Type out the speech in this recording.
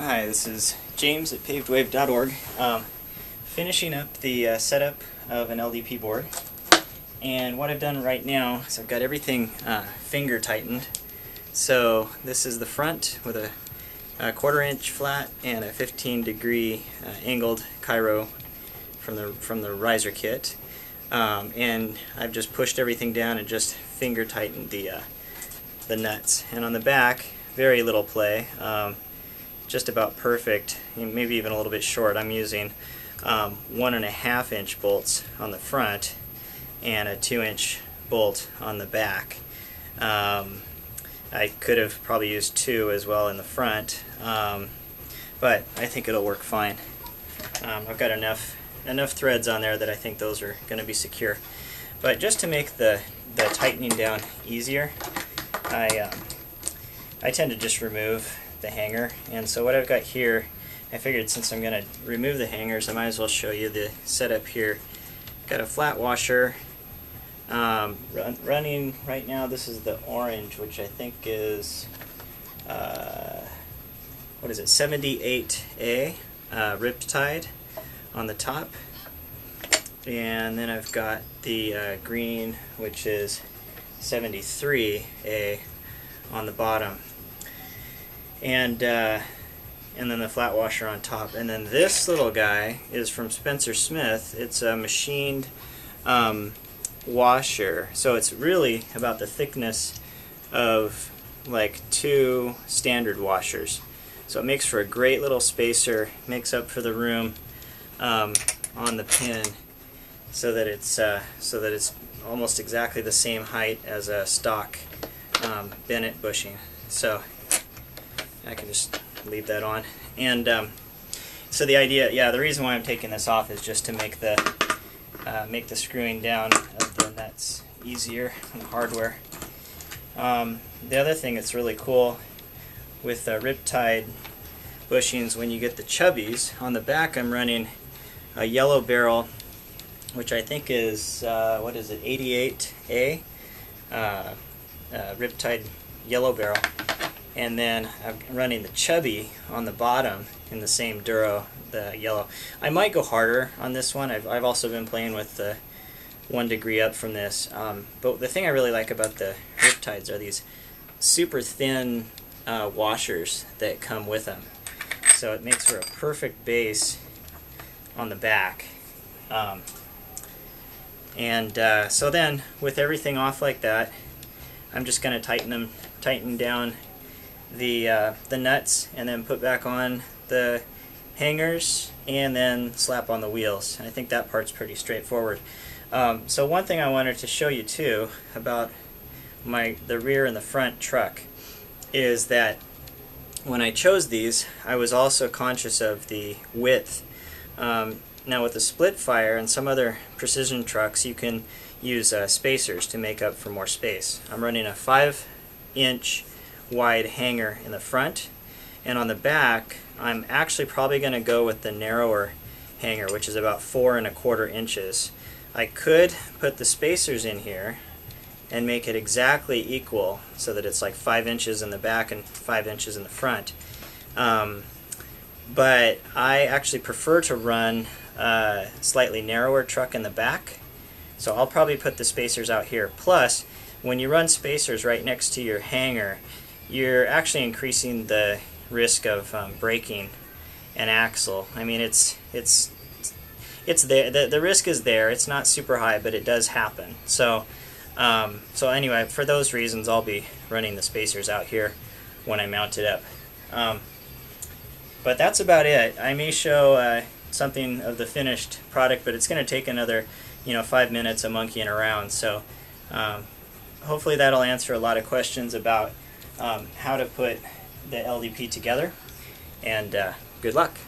Hi, this is James at pavedwave.org. Finishing up the setup of an LDP board, and what I've done right now is I've got everything finger tightened. So this is the front with a 1/4 inch flat and a 15-degree angled Cairo from the riser kit, and I've just pushed everything down and just finger tightened the nuts. And on the back, very little play. Just about perfect, maybe even a little bit short. I'm using 1.5 inch bolts on the front and a 2-inch bolt on the back. I could have probably used 2 as well in the front, but I think it'll work fine. I've got enough threads on there that I think those are going to be secure. But just to make the tightening down easier, I tend to just remove the hanger, and so what I've got here, I figured since I'm going to remove the hangers, I might as well show you the setup here. Got a flat washer running right now. This is the orange, which I think is what is it, 78A Riptide on the top, and then I've got the green, which is 73A on the bottom. And then the flat washer on top. And then this little guy is from Spencer Smith. It's a machined washer, so it's really about the thickness of like 2 standard washers. So it makes for a great little spacer, makes up for the room on the pin, so that it's almost exactly the same height as a stock Bennett bushing. So I can just leave that on. And so the idea, the reason why I'm taking this off is just to make the screwing down of the nuts easier on the hardware. The other thing that's really cool with Riptide bushings, when you get the chubbies, on the back I'm running a yellow barrel, which I think is, what is it, 88A Riptide yellow barrel. And then I'm running the chubby on the bottom in the same Duro, the yellow. I might go harder on this one. I've also been playing with the 1 degree up from this. But the thing I really like about the Riptides are these super thin washers that come with them. So it makes for a perfect base on the back. So then, with everything off like that, I'm just going to tighten down the nuts, and then put back on the hangers, and then slap on the wheels. I think that part's pretty straightforward. So one thing I wanted to show you too about the rear and the front truck is that when I chose these, I was also conscious of the width. Now with the split fire and some other precision trucks, you can use spacers to make up for more space. I'm running a 5-inch wide hanger in the front, and on the back I'm actually probably going to go with the narrower hanger, which is about 4.25 inches. I could put the spacers in here and make it exactly equal so that it's like 5 inches in the back and 5 inches in the front, but I actually prefer to run a slightly narrower truck in the back, so I'll probably put the spacers out here. Plus, when you run spacers right next to your hanger, you're actually increasing the risk of breaking an axle. I mean, it's there. The risk is there. It's not super high, but it does happen. So anyway, for those reasons, I'll be running the spacers out here when I mount it up. But that's about it. I may show something of the finished product, but it's going to take another 5 minutes of monkeying around. So hopefully that'll answer a lot of questions about how to put the LDP together, and good luck.